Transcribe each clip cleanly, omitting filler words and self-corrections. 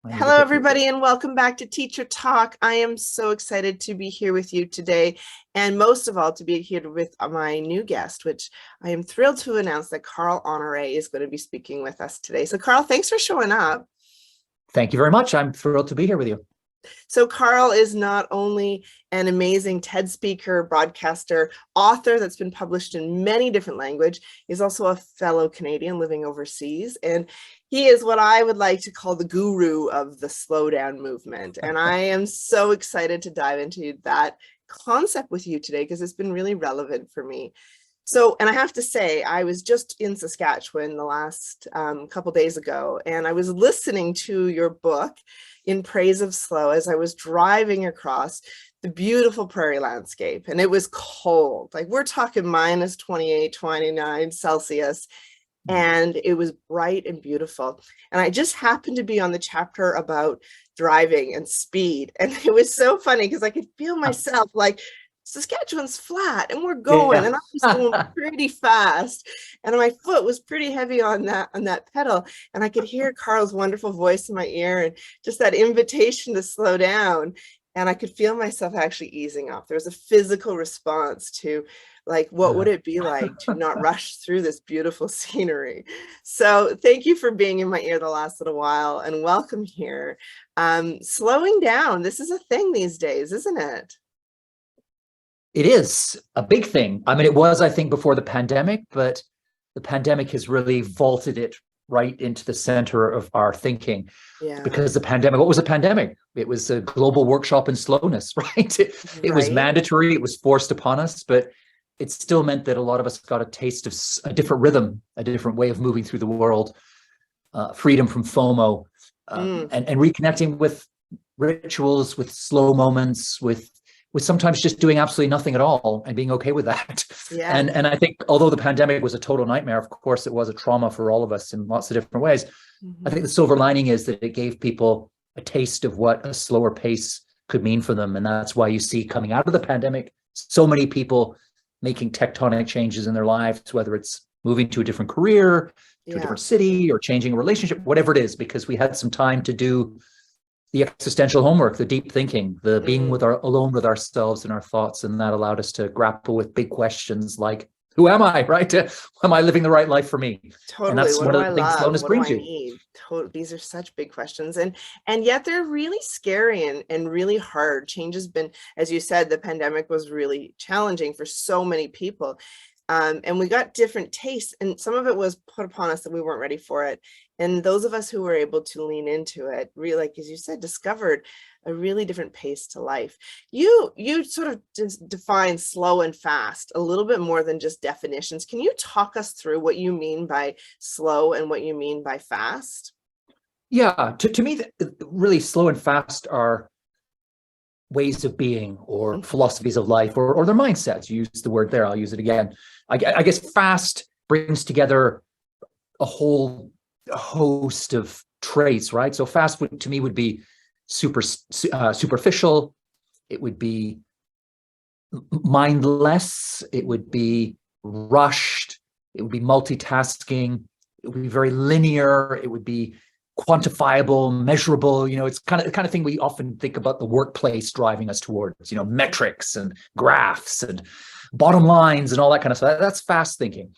I need a Hello, bit more. everybody, and welcome back to Teacher Talk. I am so excited to be here with you today, and most of all, to be here with my new guest, which I am thrilled to announce that Carl Honoré is going to be speaking with us today. So, Carl, thanks for showing up. Thank you very much. I'm thrilled to be here with you. So Carl is not only an amazing TED speaker, broadcaster, author that's been published in many different languages. He's also a fellow Canadian living overseas. And he is what I would like to call the guru of the slow down movement. And I am so excited to dive into that concept with you today because it's been really relevant for me. So, and I have to say, I was just in Saskatchewan the last couple days ago, and I was listening to your book, In Praise of Slow, as I was driving across the beautiful prairie landscape. And it was cold, like we're talking minus 28, 29 Celsius. And it was bright and beautiful. And I just happened to be on the chapter about driving and speed. And it was so funny because I could feel myself like, Saskatchewan's flat and we're going, Yeah. and I was going pretty fast, and my foot was pretty heavy on that pedal, and I could hear Carl's wonderful voice in my ear and just that invitation to slow down, and I could feel myself actually easing off. There was a physical response to, like, what would it be like to not rush through this beautiful scenery? So thank you for being in my ear the last little while, and welcome here. Slowing down, this is a thing these days, isn't it? It is a big thing. I mean, it was, I think, before the pandemic, but the pandemic has really vaulted it right into the center of our thinking. Yeah. Because the pandemic, what was a pandemic? It was a global workshop in slowness, right? It was mandatory, it was forced upon us, but it still meant that a lot of us got a taste of a different rhythm, a different way of moving through the world, freedom from FOMO, and reconnecting with rituals, with slow moments, with sometimes just doing absolutely nothing at all and being okay with that. Yeah. And I think although the pandemic was a total nightmare, of course, it was a trauma for all of us in lots of different ways. I think the silver lining is that it gave people a taste of what a slower pace could mean for them. And that's why you see coming out of the pandemic, so many people making tectonic changes in their lives, whether it's moving to a different career, to a different city, or changing a relationship, whatever it is, because we had some time to do the existential homework, the deep thinking, the being alone with ourselves and our thoughts. And that allowed us to grapple with big questions like, who am I, right? Am I living the right life for me? Totally. And that's what one do of I the things love? slowness What do brings I you. need? These are such big questions. And yet they're really scary and really hard. Change has been, as you said, the pandemic was really challenging for so many people. And we got different tastes, and some of it was put upon us that we weren't ready for it. And those of us who were able to lean into it, really, like as you said, discovered a really different pace to life. You sort of define slow and fast a little bit more than just definitions. Can you talk us through what you mean by slow and what you mean by fast? Yeah, to me, really slow and fast are ways of being or philosophies of life or their mindsets. You use the word there, I'll use it again. I guess fast brings together a whole host of traits, right? So fast to me would be superficial. It would be mindless. It would be rushed. It would be multitasking. It would be very linear. It would be quantifiable, measurable. It's the kind of thing we often think about the workplace driving us towards, metrics and graphs and bottom lines and all that kind of stuff. That's fast thinking.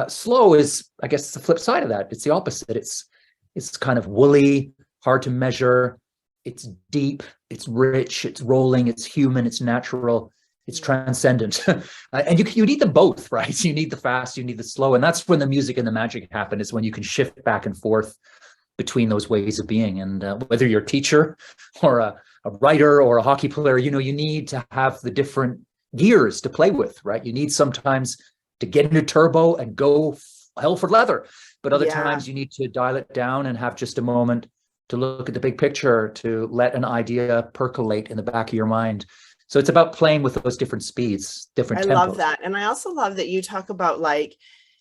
Slow is, I guess, the flip side of that. It's the opposite. It's kind of woolly, hard to measure. It's deep, it's rich, it's rolling, it's human, it's natural, it's transcendent. And you need them both, right? You need the fast, you need the slow. And that's when the music and the magic happen, is when you can shift back and forth between those ways of being. And whether you're a teacher or a writer or a hockey player, you need to have the different gears to play with, right? You need sometimes to get into turbo and go hell for leather. But other times you need to dial it down and have just a moment to look at the big picture, to let an idea percolate in the back of your mind. So it's about playing with those different speeds, different tempos. I love that. And I also love that you talk about, like,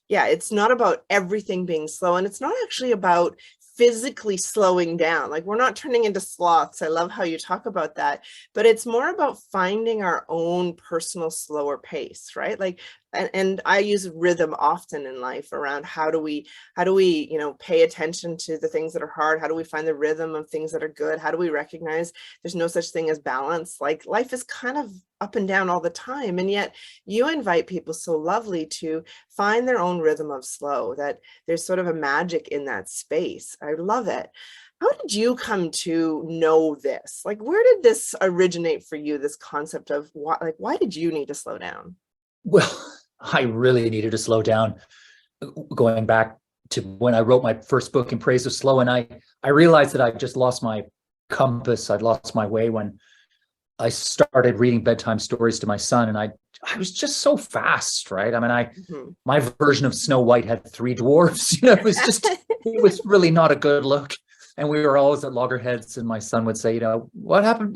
it's not about everything being slow, and it's not actually about physically slowing down. Like, we're not turning into sloths. I love how you talk about that, but it's more about finding our own personal slower pace, right? Like and I use rhythm often in life around how do we, pay attention to the things that are hard? How do we find the rhythm of things that are good? How do we recognize there's no such thing as balance? Like life is kind of up and down all the time. And yet you invite people so lovely to find their own rhythm of slow, that there's sort of a magic in that space. I love it. How did you come to know this? Like, where did this originate for you? This concept of why did you need to slow down? Well, I really needed to slow down, going back to when I wrote my first book in praise of slow. And I realized that I just lost my compass. I'd lost my way when I started reading bedtime stories to my son. And I was just so fast, right? I mean, Mhm. my version of Snow White had three dwarfs. It was really not a good look. And we were always at loggerheads. And my son would say, what happened?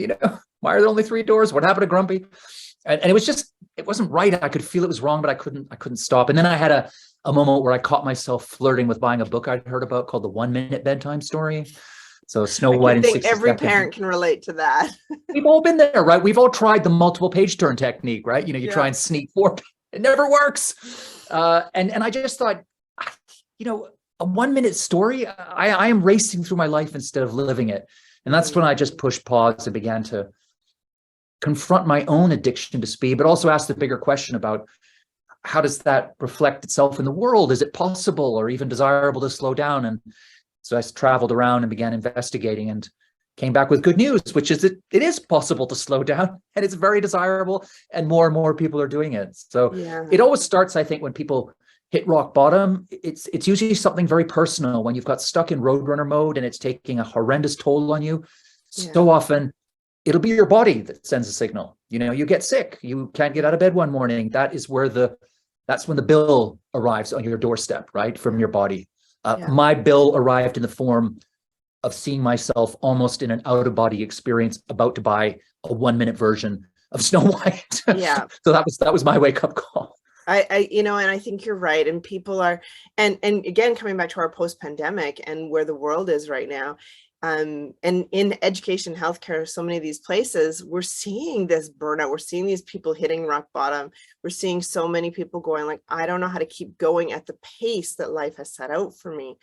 Why are there only three doors? What happened to Grumpy? And it wasn't right. I could feel it was wrong, but I couldn't stop. And then I had a moment where I caught myself flirting with buying a book I'd heard about called The 1 Minute Bedtime Story. So Snow I White can in think 60 every seconds. parent can relate to that. We've all been there, right? We've all tried the multiple page turn technique, right? You Yeah. try and sneak four, it never works. And I just thought, a 1 minute story, I am racing through my life instead of living it. And that's when I just pushed pause and began to confront my own addiction to speed, but also ask the bigger question about how does that reflect itself in the world? Is it possible or even desirable to slow down? And so I traveled around and began investigating and came back with good news, which is it is possible to slow down, and it's very desirable, and more people are doing it. So Yeah. it always starts, I think, when people hit rock bottom. It's usually something very personal when you've got stuck in roadrunner mode and it's taking a horrendous toll on you. So often it'll be your body that sends a signal. You get sick, you can't get out of bed one morning. That's when the bill arrives on your doorstep, right, from your body. My bill arrived in the form of seeing myself almost in an out-of-body experience about to buy a 1 minute version of Snow White. Yeah. So that was my wake-up call. And I think you're right. And people are, and again, coming back to our post-pandemic and where the world is right now, and in education, healthcare, so many of these places, we're seeing this burnout. We're seeing these people hitting rock bottom. We're seeing so many people going like, I don't know how to keep going at the pace that life has set out for me.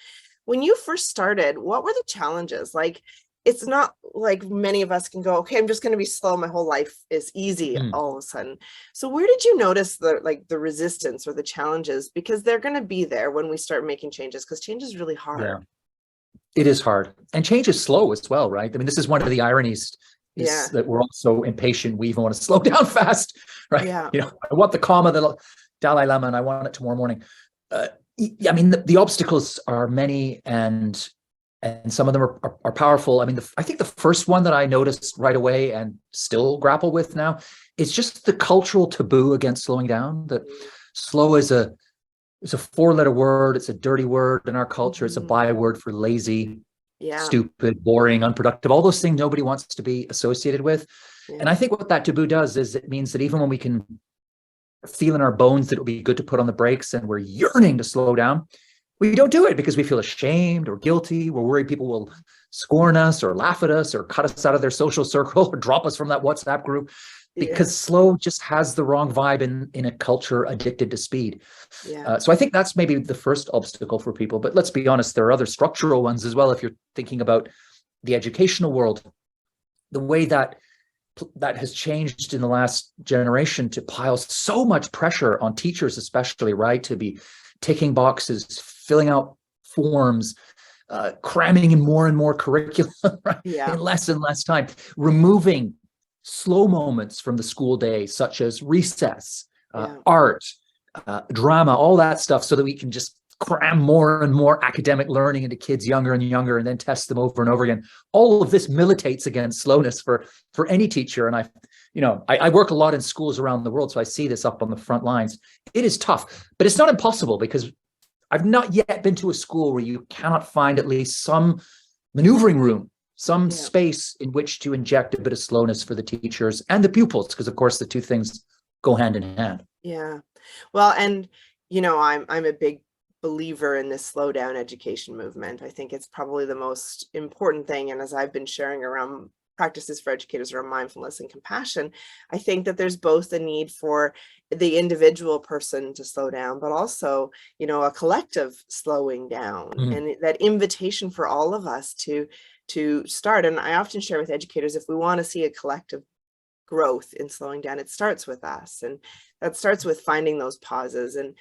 When you first started, what were the challenges? Like, it's not like many of us can go, okay, I'm just going to be slow. My whole life is easy all of a sudden. So where did you notice the resistance or the challenges? Because they're going to be there when we start making changes, because change is really hard. Yeah. It is hard, and change is slow as well, right? I mean, this is one of the ironies, is that we're all so impatient. We even want to slow down fast, right? Yeah. I want the comma, the Dalai Lama, and I want it tomorrow morning. I mean, the obstacles are many, and some of them are powerful. I mean, I think the first one that I noticed right away and still grapple with now is just the cultural taboo against slowing down. That slow is it's a four-letter word. It's a dirty word in our culture. It's a byword for lazy, stupid, boring, unproductive, all those things nobody wants to be associated with. And I think what that taboo does is it means that even when we can feel in our bones that it would be good to put on the brakes and we're yearning to slow down, we don't do it because we feel ashamed or guilty. We're worried people will scorn us or laugh at us or cut us out of their social circle or drop us from that WhatsApp group, because slow just has the wrong vibe in a culture addicted to speed. So I think that's maybe the first obstacle for people. But let's be honest, there are other structural ones as well. If you're thinking about the educational world, the way that has changed in the last generation to pile so much pressure on teachers, especially, right, to be ticking boxes, filling out forms, cramming in more and more curriculum, right, in less and less time, removing slow moments from the school day, such as recess, art, drama, all that stuff, so that we can just cram more and more academic learning into kids younger and younger and then test them over and over again. All of this militates against slowness for any teacher. And I work a lot in schools around the world, so I see this up on the front lines. It is tough, but it's not impossible, because I've not yet been to a school where you cannot find at least some maneuvering room, some space in which to inject a bit of slowness for the teachers and the pupils, because of course the two things go hand in hand. Yeah. Well, and I'm a big believer in this slow down education movement. I think it's probably the most important thing. And as I've been sharing around practices for educators around mindfulness and compassion, I think that there's both a need for the individual person to slow down, but also, you know, a collective slowing down, and that invitation for all of us to start. And I often share with educators, if we want to see a collective growth in slowing down, it starts with us, and that starts with finding those pauses. And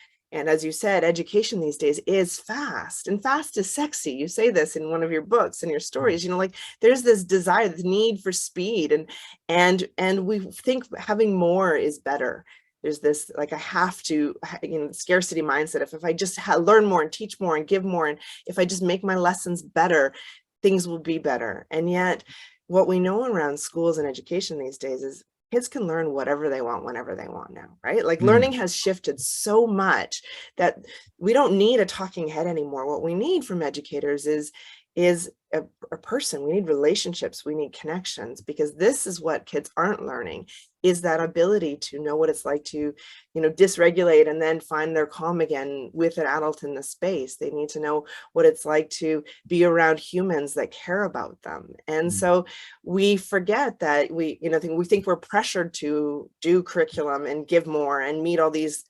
as you said, education these days is fast, and fast is sexy. You say this in one of your books and your stories, you know, like there's this desire, this need for speed, and we think having more is better. There's this, like, I have to, you know, scarcity mindset. If I just learn more and teach more and give more, and if I just make my lessons better, things will be better. And yet what we know around schools and education these days is kids can learn whatever they want, whenever they want now, right? Like learning has shifted so much that we don't need a talking head anymore. What we need from educators is a person. We need relationships, we need connections, because this is what kids aren't learning, is that ability to know what it's like to, you know, dysregulate and then find their calm again with an adult in the space. They need to know what it's like to be around humans that care about them. And so we forget that we think we're pressured to do curriculum and give more and meet all these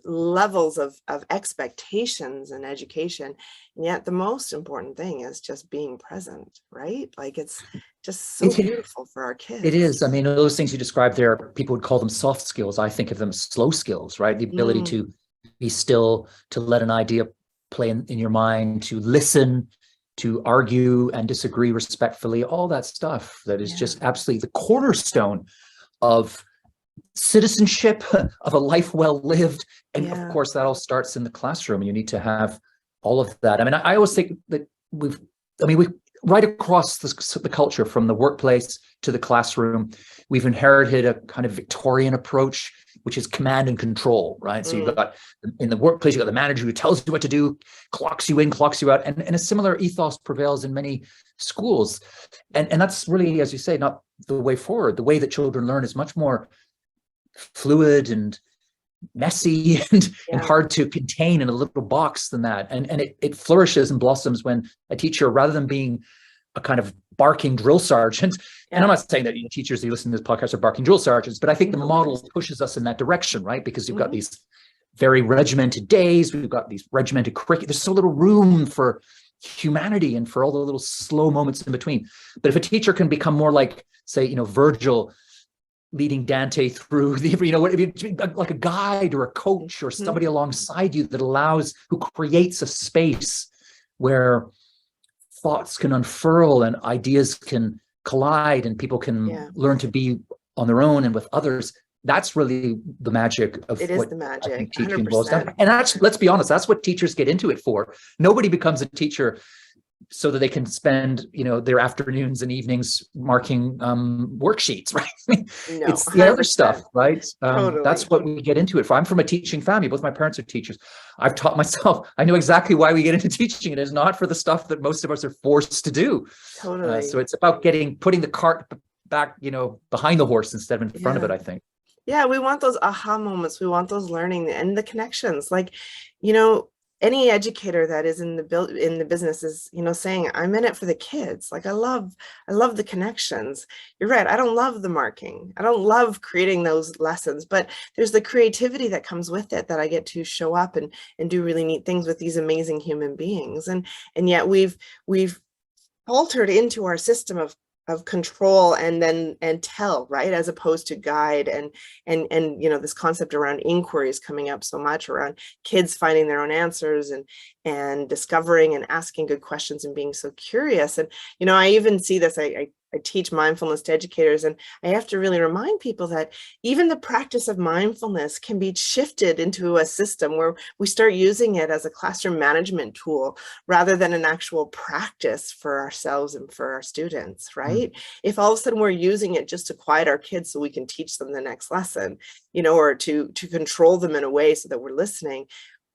levels of expectations in education. And yet the most important thing is just being present, right? Like it's just so beautiful for our kids. It is. I mean, those things you described there, people would call them soft skills. I think of them as slow skills, right? The ability to be still, to let an idea play in your mind, to listen, to argue and disagree respectfully, all that stuff that is just absolutely the cornerstone of citizenship, of a life well lived. And of course, that all starts in the classroom. You need to have all of that. I mean, I always think that we right across the culture, from the workplace to the classroom, we've inherited a kind of Victorian approach, which is command and control, right? So you've got, in the workplace, you've got the manager who tells you what to do, clocks you in, clocks you out. And a similar ethos prevails in many schools. And that's really, as you say, not the way forward. The way that children learn is much more fluid and messy and hard to contain in a little box than that. And it flourishes and blossoms when a teacher, rather than being a kind of barking drill sergeant, and I'm not saying that teachers who listen to this podcast are barking drill sergeants, but I think the model pushes us in that direction, right? Because you've got these very regimented days, we've got these regimented curriculum. There's so little room for humanity and for all the little slow moments in between. But if a teacher can become more like, say, Virgil leading Dante through like a guide or a coach or somebody alongside you who creates a space where thoughts can unfurl and ideas can collide and people can learn to be on their own and with others. That's really the magic of what the magic. I think teaching boils down. And let's be honest, that's what teachers get into it for. Nobody becomes a teacher so that they can spend, their afternoons and evenings marking worksheets, right? It's the other stuff, right? Totally. That's what we get into it for. I'm from a teaching family. Both my parents are teachers. I've taught myself. I know exactly why we get into teaching. It is not for the stuff that most of us are forced to do. Totally. So it's about putting the cart back, behind the horse instead of in front of it, I think. Yeah, we want those aha moments. We want those learning and the connections. Like, any educator that is in the business is, saying, I'm in it for the kids. Like, I love the connections. You're right. I don't love the marking. I don't love creating those lessons, but there's the creativity that comes with it, that I get to show up and do really neat things with these amazing human beings. And yet we've altered into our system of control and tell, right, as opposed to guide, and this concept around inquiry is coming up so much, around kids finding their own answers and discovering and asking good questions and being so curious. And I even see this, I teach mindfulness to educators, and I have to really remind people that even the practice of mindfulness can be shifted into a system where we start using it as a classroom management tool rather than an actual practice for ourselves and for our students, right? If all of a sudden we're using it just to quiet our kids so we can teach them the next lesson, or to control them in a way so that we're listening,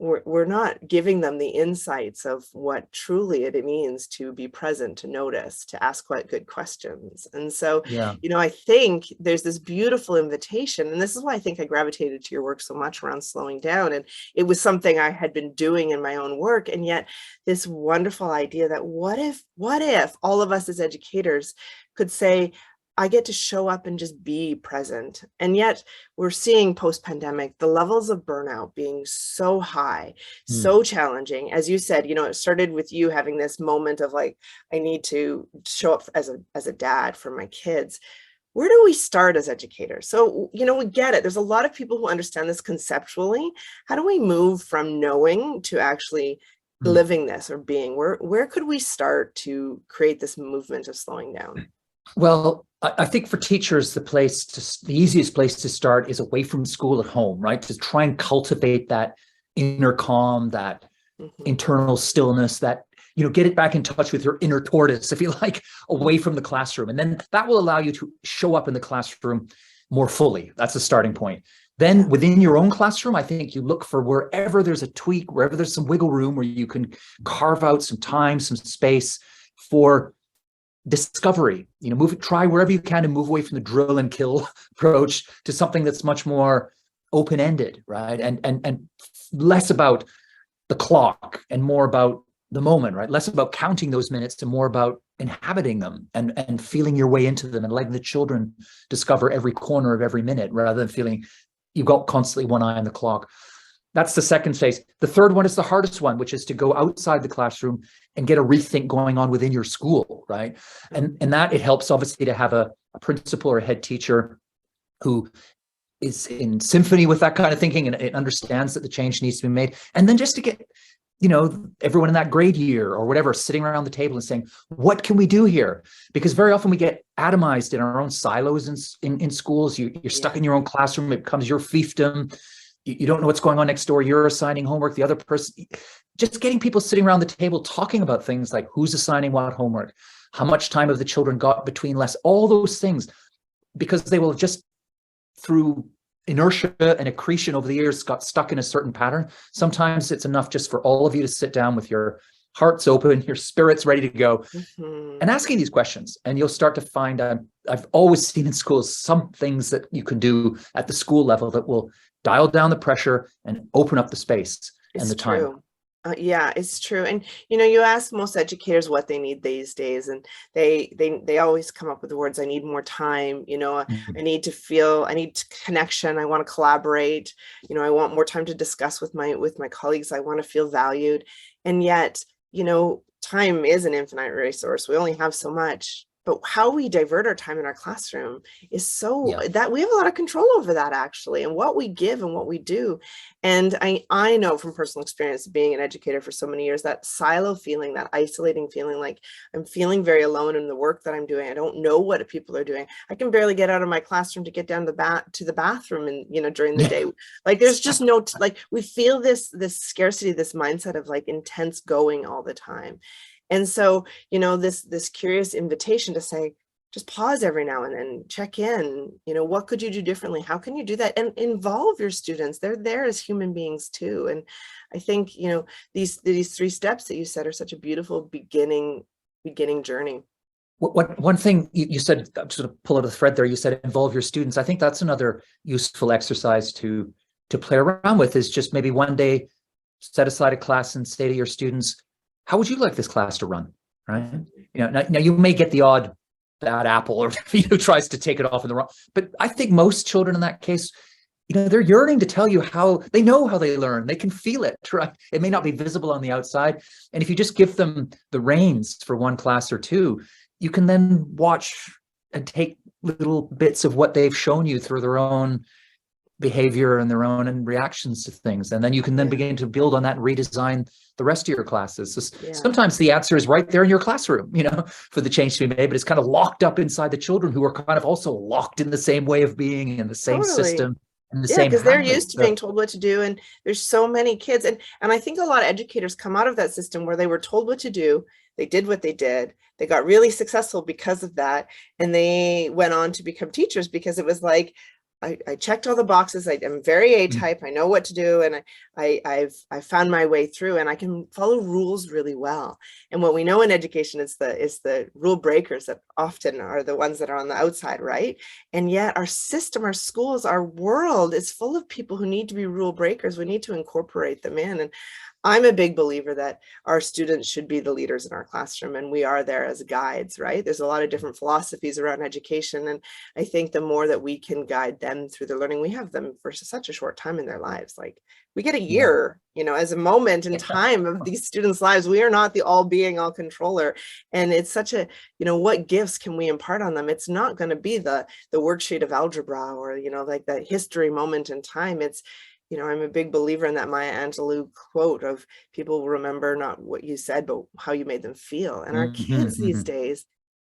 we're not giving them the insights of what truly it means to be present, to notice, to ask good questions. And so, I think there's this beautiful invitation, and this is why I think I gravitated to your work so much around slowing down. And it was something I had been doing in my own work. And yet this wonderful idea that what if all of us as educators could say, I get to show up and just be present. And yet we're seeing post-pandemic, the levels of burnout being so high, so challenging. As you said, it started with you having this moment of like, I need to show up as a dad for my kids. Where do we start as educators? So, we get it. There's a lot of people who understand this conceptually. How do we move from knowing to actually living this or being? Where could we start to create this movement of slowing down? Well, I think for teachers, the easiest place to start is away from school at home, right? To try and cultivate that inner calm, that internal stillness, that, get it back in touch with your inner tortoise, if you like, away from the classroom. And then that will allow you to show up in the classroom more fully. That's the starting point. Then within your own classroom, I think you look for wherever there's a tweak, wherever there's some wiggle room where you can carve out some time, some space for discovery. Try wherever you can to move away from the drill and kill approach to something that's much more open-ended, right? And less about the clock and more about the moment, right? Less about counting those minutes and more about inhabiting them and feeling your way into them and letting the children discover every corner of every minute rather than feeling you've got constantly one eye on the clock. That's the second phase. The third one is the hardest one, which is to go outside the classroom and get a rethink going on within your school, right? And that it helps obviously to have a principal or a head teacher who is in symphony with that kind of thinking and it understands that the change needs to be made. And then just to get, everyone in that grade year or whatever, sitting around the table and saying, what can we do here? Because very often we get atomized in our own silos in schools. You're stuck in your own classroom. It becomes your fiefdom. You don't know what's going on next door. You're assigning homework. The other person, just getting people sitting around the table talking about things like who's assigning what homework, how much time have the children got between lessons, all those things, because they will just through inertia and accretion over the years got stuck in a certain pattern. Sometimes it's enough just for all of you to sit down with your hearts open, your spirits ready to go, and asking these questions. And you'll start to find, I've always seen in schools some things that you can do at the school level that will dial down the pressure and open up the space and the time. Yeah, it's true. And, you ask most educators what they need these days, and they always come up with the words, I need more time, I need connection. I want to collaborate. I want more time to discuss with my colleagues. I want to feel valued. And yet, time is an infinite resource. We only have so much. But how we divert our time in our classroom is that we have a lot of control over that, actually, and what we give and what we do. And I know from personal experience, being an educator for so many years, that silo feeling, that isolating feeling, like I'm feeling very alone in the work that I'm doing. I don't know what people are doing. I can barely get out of my classroom to get down to the bathroom and, during the day. Like there's just no, we feel this scarcity, this mindset of like intense going all the time. And so, this curious invitation to say, just pause every now and then, check in, what could you do differently? How can you do that? And involve your students. They're there as human beings too. And I think, these 3 steps that you said are such a beautiful beginning journey. One thing you said, I'm just going to pull out a thread there. You said involve your students. I think that's another useful exercise to play around with, is just maybe one day set aside a class and say to your students, how would you like this class to run? Right? Now you may get the odd bad apple or tries to take it off in the wrong, but I think most children in that case, they're yearning to tell you how they know how they learn. They can feel it, right? It may not be visible on the outside. And if you just give them the reins for one class or two, you can then watch and take little bits of what they've shown you through their own behavior and their own reactions to things. And then you can then begin to build on that and redesign the rest of your classes. So sometimes the answer is right there in your classroom, for the change to be made, but it's kind of locked up inside the children who are kind of also locked in the same way of being, in the same system, in the same because they're used to being told what to do. And there's so many kids. And I think a lot of educators come out of that system where they were told what to do. They did what they did. They got really successful because of that. And they went on to become teachers because it was like, I checked all the boxes. I'm very A-type. I know what to do. And I've found my way through, and I can follow rules really well. And what we know in education is the rule breakers that often are the ones that are on the outside, right? And yet our system, our schools, our world is full of people who need to be rule breakers. We need to incorporate them in. And I'm a big believer that our students should be the leaders in our classroom, and we are there as guides, right? There's a lot of different philosophies around education, and I think the more that we can guide them through their learning, we have them for such a short time in their lives. Like, we get a Yeah. year, as a moment in time of these students' lives. We are not the all being, all controller. And it's such a, what gifts can we impart on them? It's not going to be the worksheet of algebra or, like that history moment in time. It's, I'm a big believer in that Maya Angelou quote of, people will remember not what you said, but how you made them feel. And our kids these days,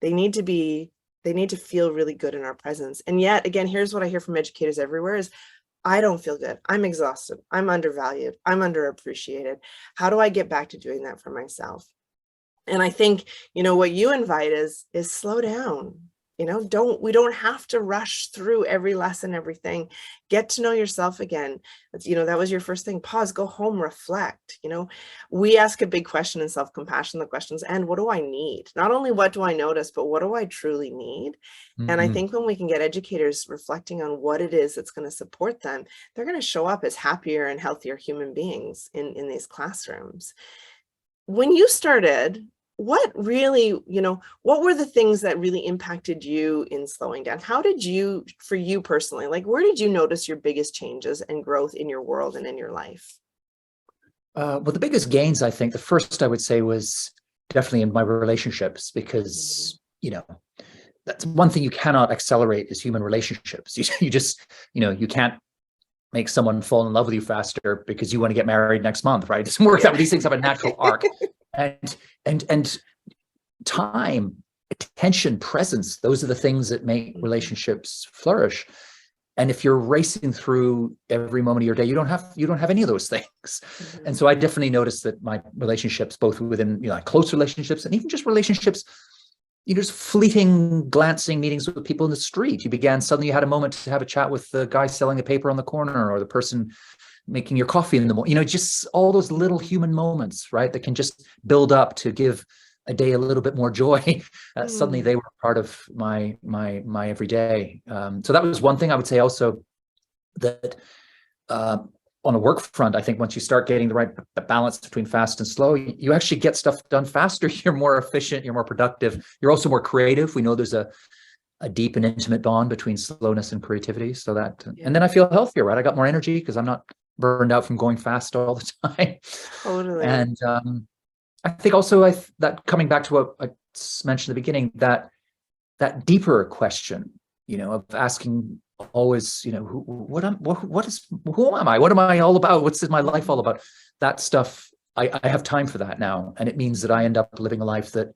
they need to feel really good in our presence. And yet again, here's what I hear from educators everywhere is, I don't feel good. I'm exhausted. I'm undervalued. I'm underappreciated. How do I get back to doing that for myself? And I think, what you invite is slow down. We don't have to rush through every lesson, everything. Get to know yourself again. That was your first thing. Pause, go home, reflect. We ask a big question in self-compassion. The questions, and what do I need? Not only what do I notice, but what do I truly need? And I think when we can get educators reflecting on what it is that's going to support them, they're going to show up as happier and healthier human beings in these classrooms. When you started, what really, what were the things that really impacted you in slowing down? How did you, for you personally, like, where did you notice your biggest changes and growth in your world and in your life? Well, the biggest gains, I think, the first I would say was definitely in my relationships, because, that's one thing you cannot accelerate is human relationships. You just, you can't make someone fall in love with you faster because you want to get married next month, right? It doesn't work that way. These things have a natural arc. And time, attention, presence, those are the things that make relationships flourish. And if you're racing through every moment of your day, you don't have any of those things. And so I definitely noticed that my relationships, both within close relationships and even just relationships, just fleeting, glancing meetings with people in the street. Suddenly you had a moment to have a chat with the guy selling the paper on the corner, or the person making your coffee in the morning, just all those little human moments, right, that can just build up to give a day a little bit more joy. Suddenly they were part of my everyday. So that was one thing. I would say also that on a work front, I think once you start getting the right balance between fast and slow, you actually get stuff done faster. You're more efficient, you're more productive, you're also more creative. We know there's a deep and intimate bond between slowness and creativity. So that, and then I feel healthier, right? I got more energy because I'm not burned out from going fast all the time. Totally. And I think also that coming back to what I mentioned at the beginning, that deeper question, of asking always, who am I? What am I all about? What's my life all about? That stuff, I have time for that now. And it means that I end up living a life that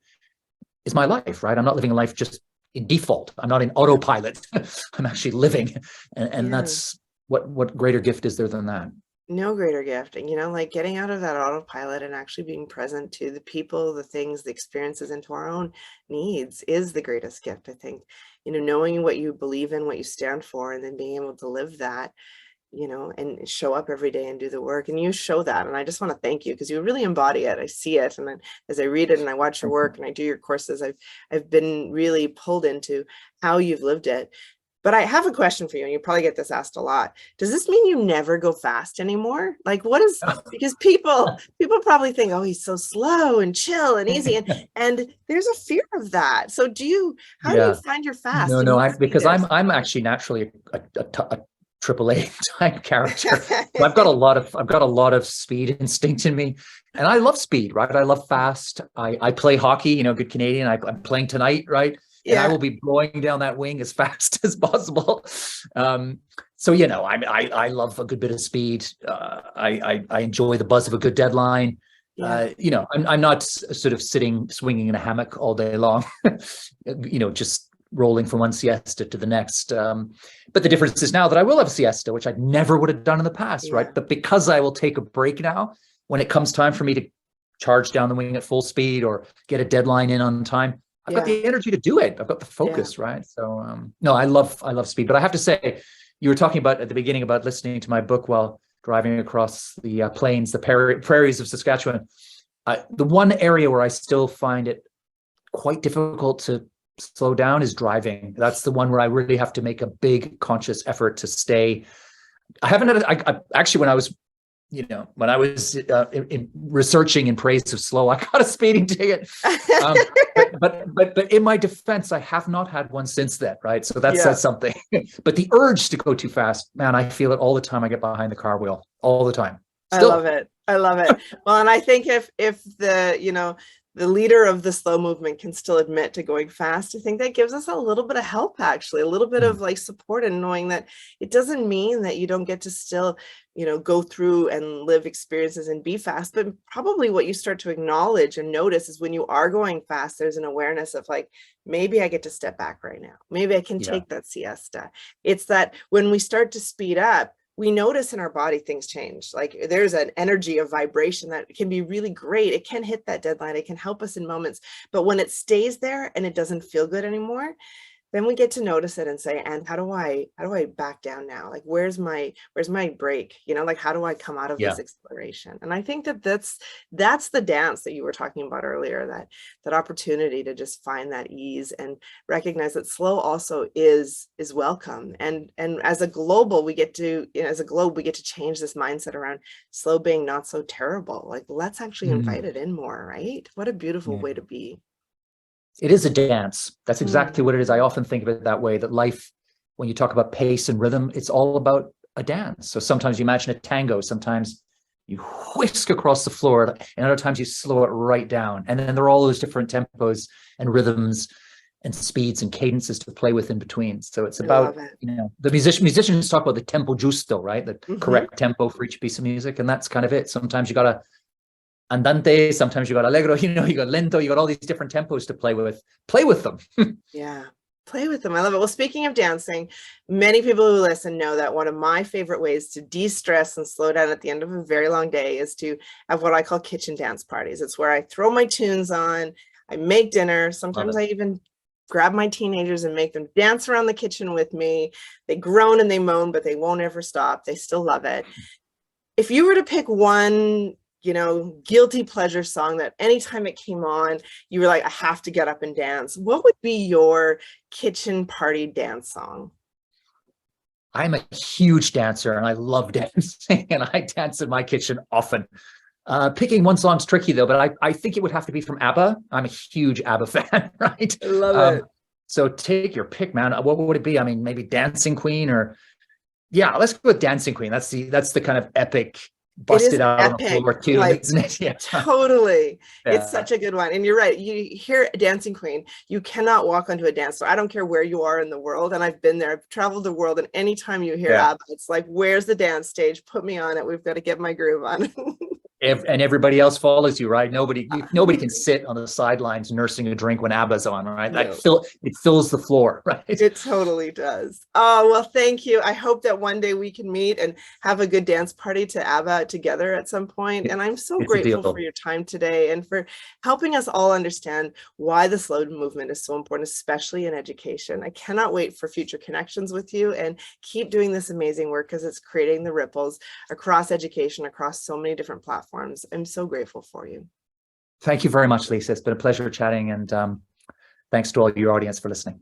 is my life, right? I'm not living a life just in default. I'm not in autopilot. I'm actually living. And that's what greater gift is there than that? No greater gift. And, like getting out of that autopilot and actually being present to the people, the things, the experiences, and to our own needs is the greatest gift, I think. Knowing what you believe in, what you stand for, and then being able to live that, and show up every day and do the work. And you show that. And I just want to thank you, because you really embody it. I see it. And then as I read it and I watch your work and I do your courses, I've been really pulled into how you've lived it. But I have a question for you, and you probably get this asked a lot. Does this mean you never go fast anymore? Like, because people probably think, oh, he's so slow and chill and easy. And there's a fear of that. So how do you find your fast? No, because I'm actually naturally a triple A type character. So I've got a lot of speed instinct in me, and I love speed, right? I love fast. I play hockey, good Canadian. I'm playing tonight, right? And I will be blowing down that wing as fast as possible. So I love a good bit of speed. I enjoy the buzz of a good deadline. I'm not sort of swinging in a hammock all day long. Just rolling from one siesta to the next. But the difference is now that I will have a siesta, which I never would have done in the past, right? But because I will take a break now, when it comes time for me to charge down the wing at full speed or get a deadline in on time, I've got the energy to do it. I've got the focus, right? So no, I love speed. But I have to say, you were talking about at the beginning about listening to my book while driving across the plains, the prairies of Saskatchewan. The one area where I still find it quite difficult to slow down is driving. That's the one where I really have to make a big conscious effort to stay. I haven't had I actually, when I was when I was in researching in praise of slow, I got a speeding ticket. But in my defense, I have not had one since then, right? So that says something. But the urge to go too fast, man, I feel it all the time. I get behind the car wheel all the time. Still. I love it. I love it. Well, and I think if the leader of the slow movement can still admit to going fast, I think that gives us a little bit of help, actually, a little bit of like support in knowing that it doesn't mean that you don't get to still, go through and live experiences and be fast. But probably what you start to acknowledge and notice is when you are going fast, there's an awareness of like, maybe I get to step back right now. Maybe I can take that siesta. It's that when we start to speed up, we notice in our body things change. Like there's an energy of vibration that can be really great. It can hit that deadline. It can help us in moments. But when it stays there and it doesn't feel good anymore, then we get to notice it and say, and how do I back down now? Like, where's my break? Like, how do I come out of this exploration? And I think that's the dance that you were talking about earlier, that opportunity to just find that ease and recognize that slow also is welcome. And as a globe, we get to change this mindset around slow being not so terrible. Like, let's actually invite it in more, right? What a beautiful way to be. It is a dance. That's exactly what it is. I often think of it that way, that life, when you talk about pace and rhythm, it's all about a dance. So sometimes you imagine a tango, sometimes you whisk across the floor, and other times you slow it right down. And then there are all those different tempos and rhythms and speeds and cadences to play with in between. So it's about, the musicians talk about the tempo giusto, right? The correct tempo for each piece of music. And that's kind of it. Sometimes you got to andante, sometimes you got allegro, you got lento, you got all these different tempos to play with them. Play with them. I love it. Well, speaking of dancing, many people who listen know that one of my favorite ways to de-stress and slow down at the end of a very long day is to have what I call kitchen dance parties. It's where I throw my tunes on, I make dinner. Sometimes I even grab my teenagers and make them dance around the kitchen with me. They groan and they moan, but they won't ever stop. They still love it. If you were to pick one guilty pleasure song that anytime it came on, you were like, I have to get up and dance, what would be your kitchen party dance song? I'm a huge dancer and I love dancing, and I dance in my kitchen often. Picking one song's tricky though, but I think it would have to be from ABBA. I'm a huge ABBA fan, right? I love it. So take your pick, man. What would it be? I mean, maybe Dancing Queen, or let's go with Dancing Queen. That's the kind of epic, busted out on the floor too, isn't it? Yeah. Totally. It's such a good one. And you're right. You hear Dancing Queen, you cannot walk onto a dance floor. I don't care where you are in the world. And I've been there, I've traveled the world, and anytime you hear ABBA, it's like, where's the dance stage? Put me on it. We've got to get my groove on. And everybody else follows you, right? Nobody can sit on the sidelines nursing a drink when ABBA's on, right? No. It fills the floor, right? It totally does. Oh, well, thank you. I hope that one day we can meet and have a good dance party to ABBA together at some point. And I'm so grateful for your time today and for helping us all understand why the slow movement is so important, especially in education. I cannot wait for future connections with you, and keep doing this amazing work, because it's creating the ripples across education, across so many different platforms. I'm so grateful for you. Thank you very much, Lisa. It's been a pleasure chatting, and thanks to all your audience for listening.